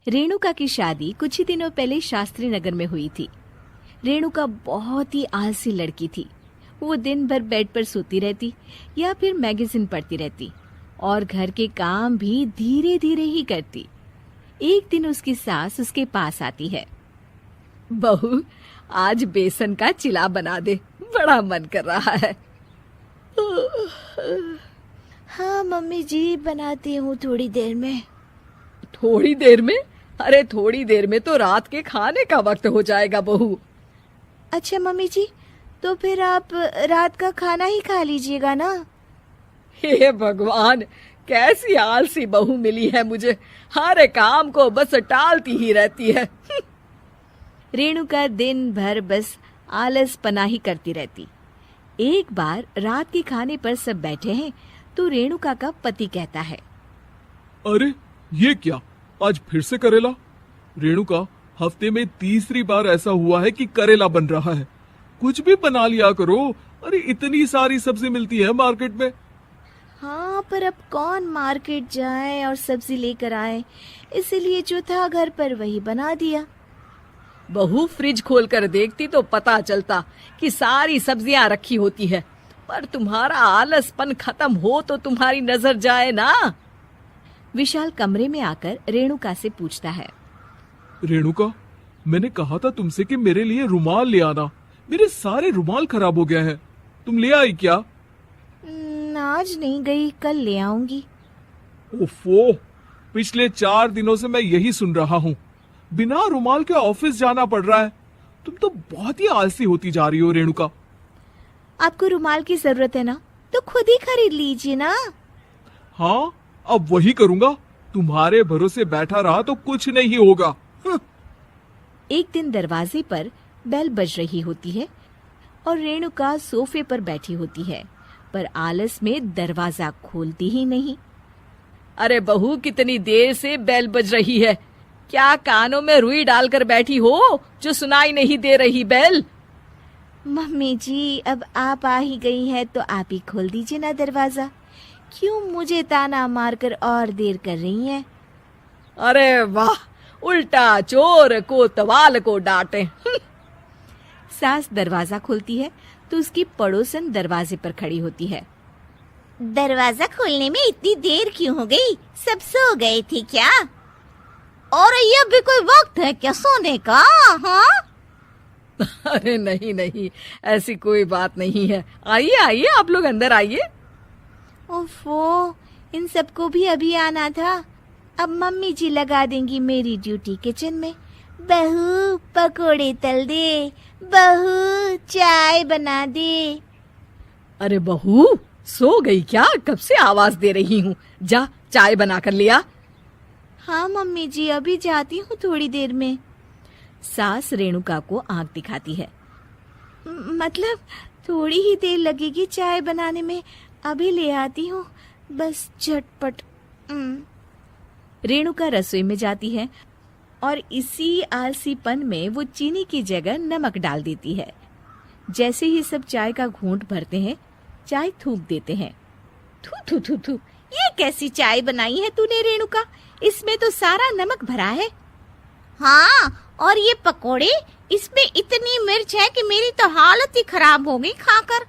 रेणुका की शादी कुछ ही दिनों पहले शास्त्री नगर में हुई थी। रेणुका बहुत ही आलसी लड़की थी। वो दिन भर बेड पर सोती रहती या फिर मैगजीन पढ़ती रहती और घर के काम भी धीरे धीरे ही करती। एक दिन उसकी सास उसके पास आती है। बहू, आज बेसन का चिला बना दे, बड़ा मन कर रहा है। हाँ मम्मी जी, बनाती हूँ थोड़ी देर में। थोड़ी देर में? अरे थोड़ी देर में तो रात के खाने का वक्त हो जाएगा बहू। अच्छा मम्मी जी, तो फिर आप रात का खाना ही खा लीजिएगा ना। हे भगवान, कैसी आलसी बहू मिली है मुझे, हर काम को बस टालती ही रहती है। रेणुका दिन भर बस आलस पना ही करती रहती। एक बार रात के खाने पर सब बैठे हैं तो रेणुका का पति कहता है, अरे ये क्या, आज फिर से करेला? रेणुका, हफ्ते में तीसरी बार ऐसा हुआ है कि करेला बन रहा है। कुछ भी बना लिया करो। अरे इतनी सारी सब्जी मिलती है मार्केट में। हाँ, पर अब कौन मार्केट जाए और सब्जी लेकर आए, इसलिए जो था घर पर वही बना दिया। बहू, फ्रिज खोलकर देखती तो पता चलता कि सारी सब्जियां रखी होती है, पर तुम्हारा आलसपन खत्म हो तो तुम्हारी नजर जाए ना। विशाल कमरे में आकर रेणुका से पूछता है, रेणुका, मैंने कहा था तुमसे कि मेरे लिए रुमाल ले आना। मेरे सारे रुमाल खराब हो गए हैं। तुम ले आई क्या? आज नहीं गई, कल ले आऊंगी। ओफो, पिछले 4 दिनों से मैं यही सुन रहा हूँ। बिना रुमाल के ऑफिस जाना पड़ रहा है। तुम तो बहुत ही आलसी होती जा रही हो रेणुका। आपको रुमाल की जरूरत है ना, तो खुद ही खरीद लीजिए ना। हाँ, अब वही करूंगा। तुम्हारे भरोसे बैठा रहा तो कुछ नहीं होगा। एक दिन दरवाजे पर बेल बज रही होती है और रेणुका सोफे पर बैठी होती है, पर आलस में दरवाजा खोलती ही नहीं। अरे बहू, कितनी देर से बेल बज रही है? क्या कानों में रुई डालकर बैठी हो जो सुनाई नहीं दे रही बेल? मम्मी जी, अब आप आ ही गई है तो आप ही खोल दीजिए ना दरवाजा। क्यों मुझे ताना मारकर और देर कर रही हैं? अरे वाह, उल्टा चोर कोतवाल को डांटे। सास दरवाजा खोलती है तो उसकी पड़ोसन दरवाजे पर खड़ी होती है। दरवाजा खोलने में इतनी देर क्यों हो गई? सब सो गए थे क्या? और ये भी कोई वक्त है क्या सोने का? हाँ? अरे नहीं नहीं, ऐसी कोई बात नहीं है। आइए आइए, आप लोग अंदर आइए। ओफो, इन सबको भी अभी आना था। अब मम्मी जी लगा देंगी मेरी ड्यूटी किचन में। बहू पकोड़े तल दे, बहू चाय बना दे। अरे बहू, सो गई क्या? कब से आवाज दे रही हूँ, जा चाय बना कर लिया। हाँ मम्मी जी, अभी जाती हूँ थोड़ी देर में। सास रेणुका को आंख दिखाती है। मतलब थोड़ी ही देर लगेगी चाय बनाने में, अभी ले आती हूँ, बस झटपट। रेणुका रसोई में जाती है और इसी आलसीपन में वो चीनी की जगह नमक डाल देती है। जैसे ही सब चाय का घूंट भरते हैं, चाय थूक देते हैं। थू थू थू थू, ये कैसी चाय बनाई है तूने रेणुका? इसमें तो सारा नमक भरा है। हाँ, और ये पकोड़े, इसमें इतनी मिर्च है कि मेरी तो हालत ही खराब हो गई खाकर।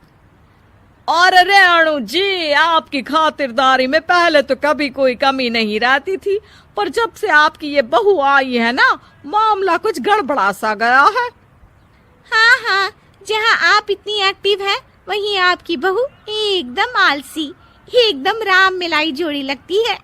और रेणु जी, आपकी खातिरदारी में पहले तो कभी कोई कमी नहीं रहती थी, पर जब से आपकी ये बहू आई है ना, मामला कुछ गड़बड़ा सा गया है। हाँ हाँ, जहाँ आप इतनी एक्टिव हैं, वहीं आपकी बहू एकदम आलसी, एकदम राम मिलाई जोड़ी लगती है।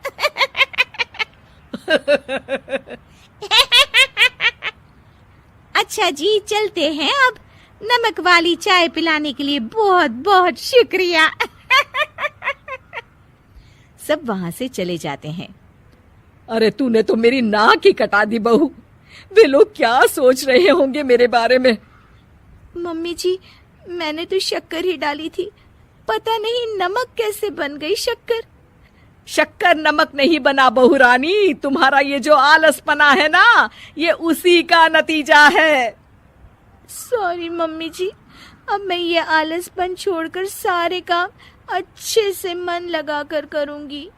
अच्छा जी, चलते हैं अब। नमक वाली चाय पिलाने के लिए बहुत बहुत शुक्रिया। सब वहां से चले जाते हैं। अरे तूने तो मेरी नाक ही कटा दी बहू। वे लोग क्या सोच रहे होंगे मेरे बारे में? मम्मी जी, मैंने तो शक्कर ही डाली थी, पता नहीं नमक कैसे बन गई शक्कर। शक्कर नमक नहीं बना बहू रानी, तुम्हारा ये जो आलसपना है ना, ये उसी का नतीजा है। सॉरी मम्मी जी, अब मैं ये आलसपन छोड़कर सारे काम अच्छे से मन लगाकर करूंगी।